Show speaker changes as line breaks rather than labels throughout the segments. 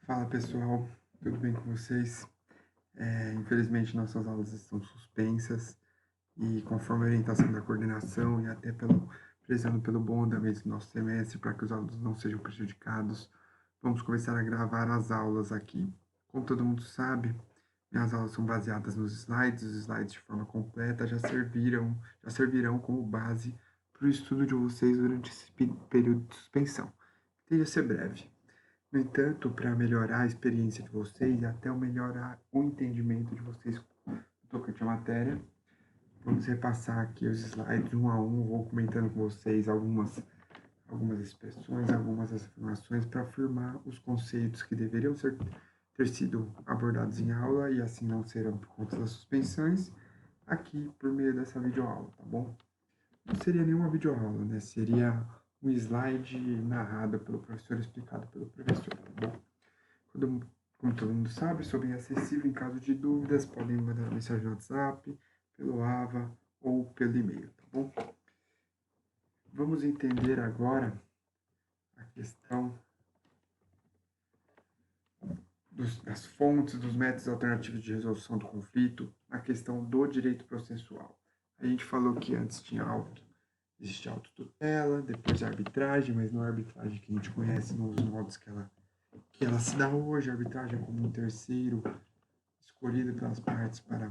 Fala pessoal, tudo bem com vocês? Infelizmente nossas aulas estão suspensas e conforme a orientação da coordenação e até prezando pelo bom andamento do nosso semestre para que os alunos não sejam prejudicados, vamos começar a gravar as aulas aqui. Como todo mundo sabe, minhas aulas são baseadas nos slides, os slides de forma completa já servirão como base para o estudo de vocês durante esse período de suspensão. Tende a ser breve. No entanto, para melhorar a experiência de vocês e até melhorar o entendimento de vocês tocante à matéria, vamos repassar aqui os slides um a um, vou comentando com vocês algumas expressões, algumas afirmações para afirmar os conceitos que deveriam ter sido abordados em aula e assim não serão por conta das suspensões, aqui por meio dessa videoaula, tá bom? Não seria nenhuma videoaula, né? Seria um slide narrado pelo professor, explicado pelo professor, tá bom? Como todo mundo sabe, sou bem acessível. Em caso de dúvidas, podem mandar mensagem no WhatsApp, pelo AVA ou pelo e-mail, tá bom? Vamos entender agora a questão das fontes, dos métodos alternativos de resolução do conflito, a questão do direito processual. A gente falou que antes existe autotutela, depois a arbitragem, mas não é a arbitragem que a gente conhece nos modos que ela se dá hoje. A arbitragem é como um terceiro escolhido pelas partes para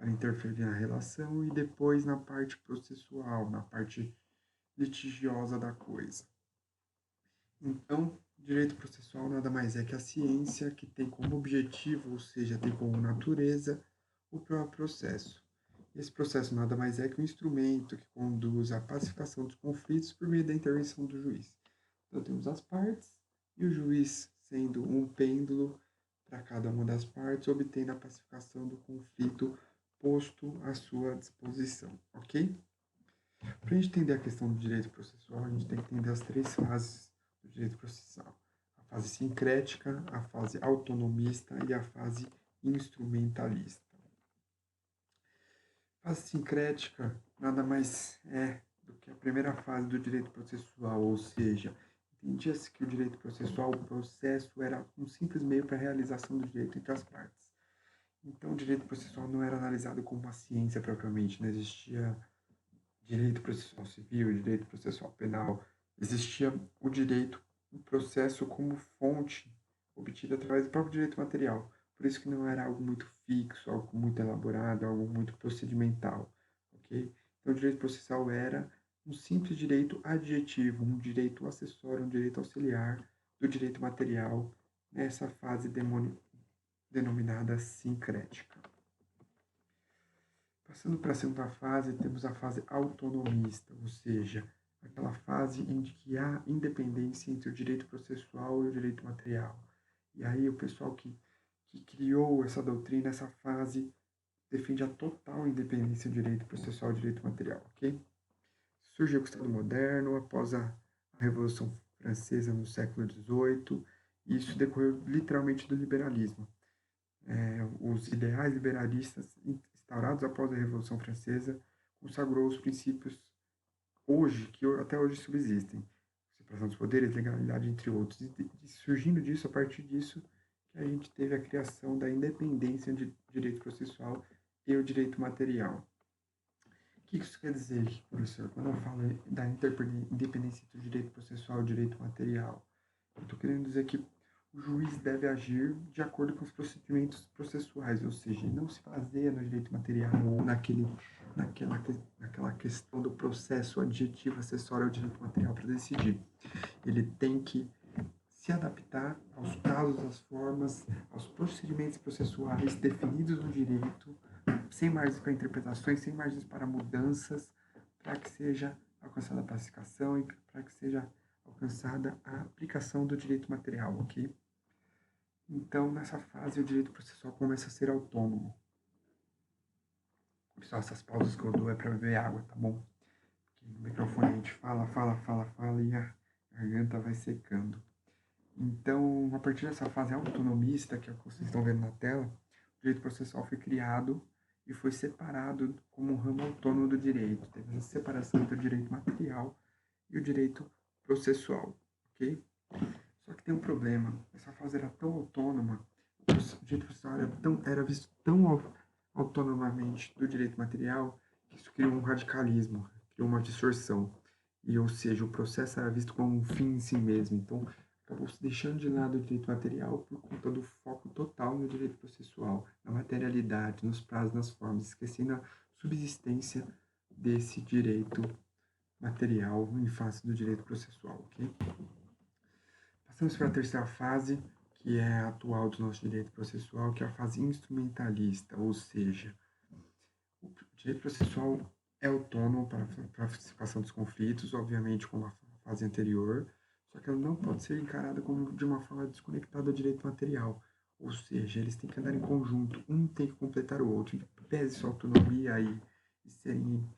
interferir na relação, e depois na parte processual, na parte litigiosa da coisa. Então, direito processual nada mais é que a ciência que tem como objetivo, ou seja, tem como natureza, o próprio processo. Esse processo nada mais é que um instrumento que conduz à pacificação dos conflitos por meio da intervenção do juiz. Então, temos as partes e o juiz, sendo um pêndulo para cada uma das partes, obtém a pacificação do conflito posto à sua disposição, ok? Para a gente entender a questão do direito processual, a gente tem que entender as três fases do direito processual: a fase sincrética, a fase autonomista e a fase instrumentalista. A fase sincrética nada mais é do que a primeira fase do direito processual, ou seja, entendia-se que o direito processual, o processo, era um simples meio para a realização do direito entre as partes. Então, o direito processual não era analisado como uma ciência propriamente, não existia direito processual civil, direito processual penal, existia o processo como fonte obtida através do próprio direito material. Por isso que não era algo muito fixo, algo muito elaborado, algo muito procedimental, ok? Então, o direito processual era um simples direito adjetivo, um direito acessório, um direito auxiliar do direito material nessa fase denominada sincrética. Passando para a segunda fase, temos a fase autonomista, ou seja, aquela fase em que há independência entre o direito processual e o direito material. E aí o pessoal que criou essa doutrina, essa fase, defende a total independência do direito processual e do direito material, ok? Surgiu o Estado moderno após a Revolução Francesa no século XVIII, e isso decorreu literalmente do liberalismo. Os ideais liberalistas instaurados após a Revolução Francesa consagrou os princípios que até hoje subsistem: separação dos poderes, legalidade, entre outros. E surgindo disso, a partir disso, que a gente teve a criação da independência de direito processual e o direito material. O que isso quer dizer, professor? Quando eu falo da independência entre o direito processual e o direito material, eu estou querendo dizer que o juiz deve agir de acordo com os procedimentos processuais, ou seja, não se baseia no direito material ou naquela questão do processo adjetivo acessório ao direito material para decidir. Ele tem que se adaptar aos casos, às formas, aos procedimentos processuais definidos no direito, sem margens para interpretações, sem margens para mudanças, para que seja alcançada a pacificação e para que seja alcançada a aplicação do direito material, ok? Então, nessa fase, o direito processual começa a ser autônomo. Pessoal, essas pausas que eu dou é para beber água, tá bom? Porque no microfone a gente fala e a garganta vai secando. Então, a partir dessa fase autonomista, que é o que vocês estão vendo na tela, o direito processual foi criado e foi separado como um ramo autônomo do direito. Teve essa separação entre o direito material e o direito processual, ok? Só que tem um problema, essa fase era tão autônoma, o direito processual era visto tão autonomamente do direito material, que isso criou um radicalismo, criou uma distorção. E, ou seja, o processo era visto como um fim em si mesmo. Então, acabou se deixando de lado o direito material por conta do foco total no direito processual, na materialidade, nos prazos, nas formas, esquecendo a subsistência desse direito material em face do direito processual, ok? Passamos para a terceira fase, que é a atual do nosso direito processual, que é a fase instrumentalista, ou seja, o direito processual é autônomo para a participação dos conflitos, obviamente como a fase anterior, só que ela não pode ser encarada como de uma forma desconectada do direito material, ou seja, eles têm que andar em conjunto, um tem que completar o outro, pese sua autonomia e serem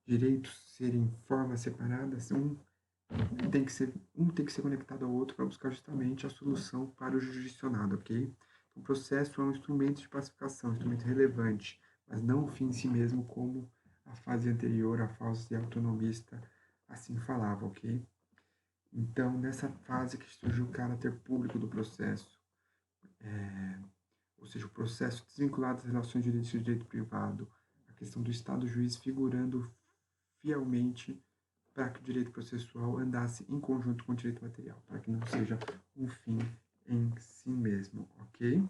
direitos serem formas separadas, um tem que ser conectado ao outro para buscar justamente a solução para o jurisdicionado, ok? Então, o processo é um instrumento de pacificação, um instrumento relevante, mas não o fim em si mesmo, como a fase anterior, a fase autonomista, assim falava, ok? Então, nessa fase que surgiu o caráter público do processo, ou seja, o processo desvinculado das relações de direito e direito privado, a questão do Estado juiz figurando fielmente para que o direito processual andasse em conjunto com o direito material, para que não seja um fim em si mesmo, ok?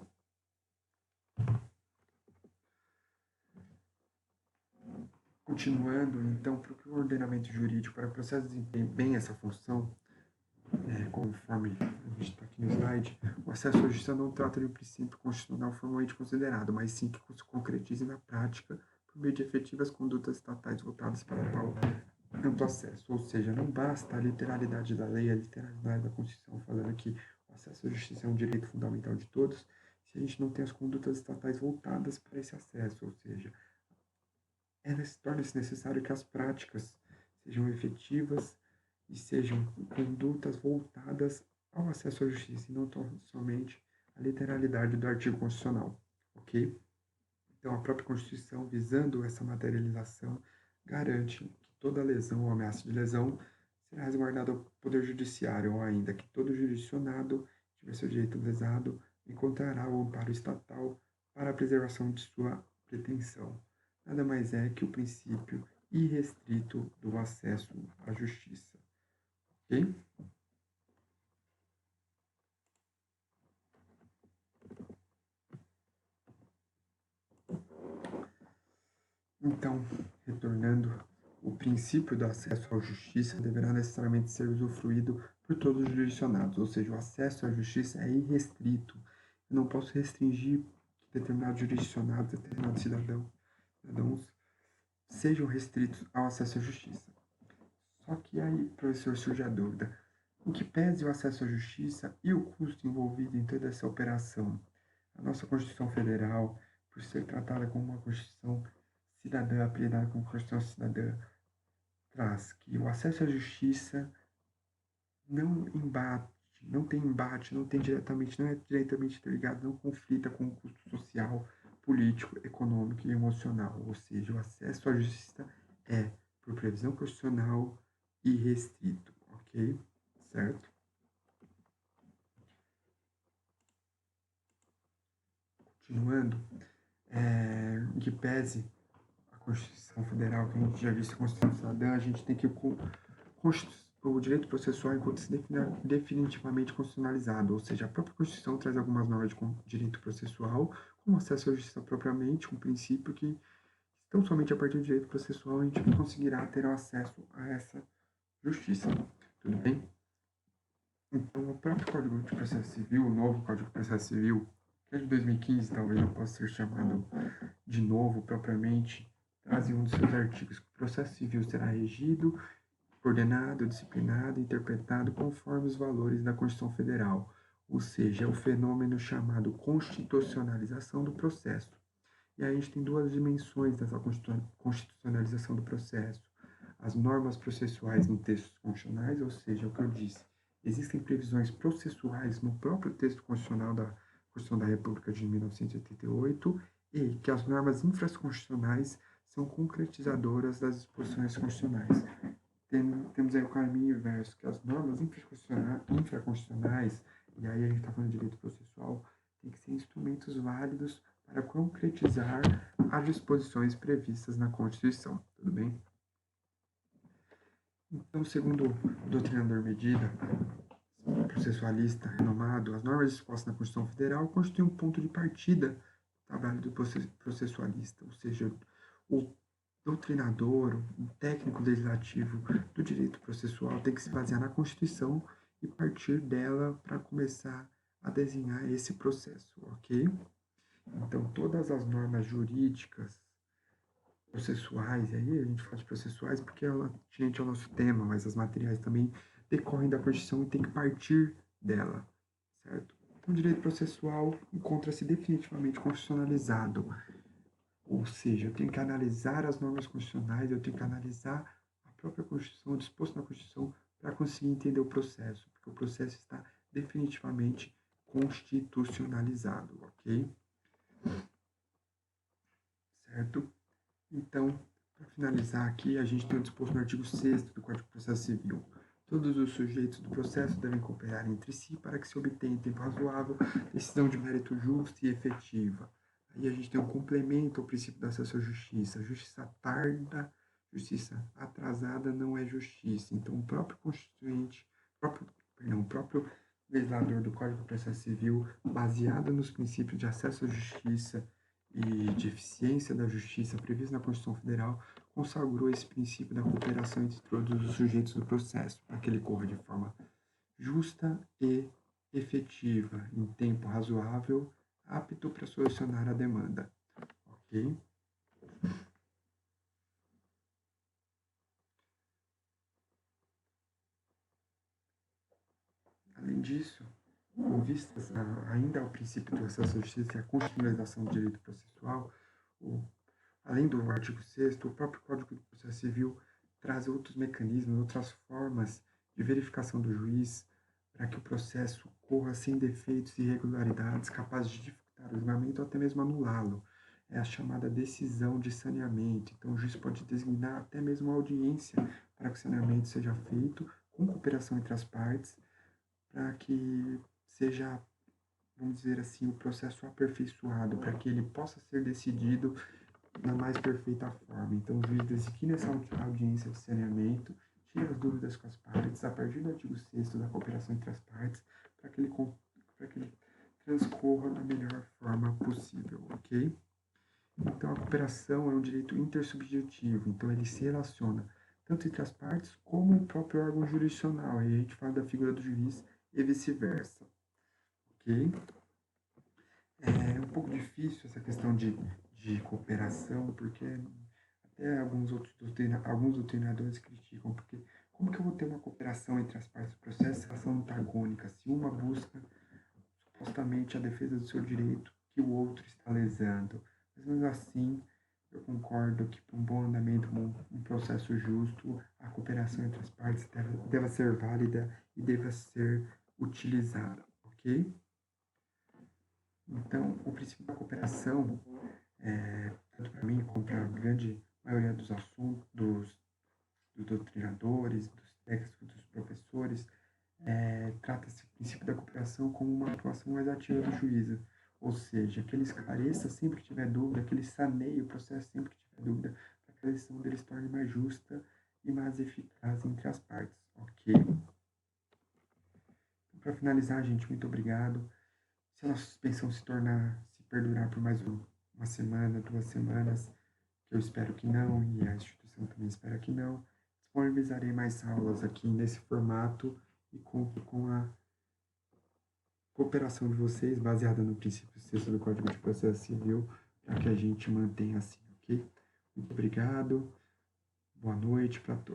Continuando, então, para que o ordenamento jurídico, para o processo desempenhe bem essa função, conforme a gente está aqui no slide, o acesso à justiça não trata de um princípio constitucional formalmente considerado, mas sim que se concretize na prática por meio de efetivas condutas estatais voltadas para tal amplo acesso. Ou seja, não basta a literalidade da lei, a literalidade da Constituição falando que o acesso à justiça é um direito fundamental de todos, se a gente não tem as condutas estatais voltadas para esse acesso, ou seja, torna-se necessário que as práticas sejam efetivas e sejam condutas voltadas ao acesso à justiça e não somente a literalidade do artigo constitucional, ok? Então, a própria Constituição, visando essa materialização, garante que toda lesão ou ameaça de lesão será resguardada ao Poder Judiciário, ou ainda que todo jurisdicionado tiver seu direito lesado encontrará o amparo estatal para a preservação de sua pretensão. Nada mais é que o princípio irrestrito do acesso à justiça. Ok? Então, retornando, o princípio do acesso à justiça deverá necessariamente ser usufruído por todos os jurisdicionados, ou seja, o acesso à justiça é irrestrito. Eu não posso restringir que determinados jurisdicionados, determinados cidadãos sejam restritos ao acesso à justiça. Só que aí, professor, surge a dúvida. O que pese o acesso à justiça e o custo envolvido em toda essa operação? A nossa Constituição Federal, por ser tratada como uma Constituição cidadã, apelidada como Constituição Cidadã, traz que o acesso à justiça não embate, não tem embate, não é diretamente interligado, não conflita com o custo social, político, econômico e emocional. Ou seja, o acesso à justiça é, por previsão constitucional, irrestrito, ok? Certo? Continuando, em que pese a Constituição Federal, que a gente já viu a Constituição Cidadã, a gente tem que o direito processual encontra-se definitivamente constitucionalizado, ou seja, a própria Constituição traz algumas normas de direito processual, como acesso à justiça propriamente, um princípio que, tão somente a partir do direito processual, a gente conseguirá ter acesso a essa justiça. Tudo bem? Então, o próprio Código de Processo Civil, o novo Código de Processo Civil, que é de 2015, talvez não possa ser chamado de novo propriamente, traz em um dos seus artigos que o processo civil será regido, ordenado, disciplinado e interpretado conforme os valores da Constituição Federal, ou seja, é o fenômeno chamado constitucionalização do processo. E aí a gente tem duas dimensões dessa constitucionalização do processo. As normas processuais no textos constitucionais, ou seja, o que eu disse, existem previsões processuais no próprio texto constitucional da Constituição da República de 1988 e que as normas infraconstitucionais são concretizadoras das disposições constitucionais. temos aí o caminho inverso, que as normas infraconstitucionais, e aí a gente está falando de direito processual, tem que ser instrumentos válidos para concretizar as disposições previstas na Constituição, tudo bem? Então, segundo o doutrinador Medida, processualista renomado, as normas dispostas na Constituição Federal constituem um ponto de partida do trabalho do processualista, ou seja, o doutrinador, o técnico legislativo do direito processual tem que se basear na Constituição e partir dela para começar a desenhar esse processo, ok? Então, todas as normas jurídicas, processuais, e aí a gente fala de processuais porque é atinente ao nosso tema, mas as materiais também decorrem da Constituição e tem que partir dela, certo? Então, o direito processual encontra-se definitivamente constitucionalizado, ou seja, eu tenho que analisar as normas constitucionais, eu tenho que analisar a própria Constituição, o disposto na Constituição, para conseguir entender o processo, porque o processo está definitivamente constitucionalizado, ok? Certo? Então, para finalizar aqui, a gente tem o disposto no artigo 6º do Código de Processo Civil. Todos os sujeitos do processo devem cooperar entre si para que se obtenha em tempo razoável decisão de mérito justa e efetiva. Aí a gente tem um complemento ao princípio do acesso à justiça. Justiça tarda, justiça atrasada não é justiça. Então, o próprio constituinte, o próprio legislador do Código de Processo Civil, baseado nos princípios de acesso à justiça e de eficiência da justiça previsto na Constituição Federal, consagrou esse princípio da cooperação entre todos os sujeitos do processo, para que ele corra de forma justa e efetiva, em tempo razoável, apto para solucionar a demanda. Ok? Além disso, com vistas ainda ao princípio do acesso à justiça e à constitucionalização do direito processual, além do artigo 6º, o próprio Código de Processo Civil traz outros mecanismos, outras formas de verificação do juiz para que o processo corra sem defeitos e irregularidades capazes de dificultar o julgamento ou até mesmo anulá-lo. É a chamada decisão de saneamento. Então, o juiz pode designar até mesmo a audiência para que o saneamento seja feito com cooperação entre as partes, para que seja, vamos dizer assim, o processo aperfeiçoado, para que ele possa ser decidido na mais perfeita forma. Então, o juiz designa essa audiência de saneamento, tira as dúvidas com as partes, a partir do artigo 6º da cooperação entre as partes, para que ele transcorra da melhor forma possível, ok? Então, a cooperação é um direito intersubjetivo, então ele se relaciona tanto entre as partes como o próprio órgão jurisdicional. Aí a gente fala da figura do juiz e vice-versa, ok? É um pouco difícil essa questão de cooperação, porque até alguns doutrinadores criticam, porque como que eu vou ter uma cooperação entre as partes do processo se elas são antagônicas, se uma busca supostamente a defesa do seu direito que o outro está lesando? Mas mesmo assim, eu concordo que para um bom andamento, um processo justo, a cooperação entre as partes deve ser válida e deve ser utilizada, ok? Então, o princípio da cooperação, tanto para mim como para a grande maioria dos assuntos, dos doutrinadores, dos técnicos, dos professores, trata-se do princípio da cooperação como uma atuação mais ativa do juízo, ou seja, que ele esclareça sempre que tiver dúvida, que ele saneie o processo sempre que tiver dúvida, para que a decisão dele se torne mais justa e mais eficaz entre as partes, ok? Para finalizar, gente, muito obrigado. Se a nossa suspensão se perdurar por mais uma semana, 2 semanas, que eu espero que não, e a instituição também espera que não, disponibilizarei mais aulas aqui nesse formato e conto com a cooperação de vocês, baseada no princípio 6º do Código de Processo Civil, para que a gente mantenha assim, ok? Muito obrigado, boa noite para todos.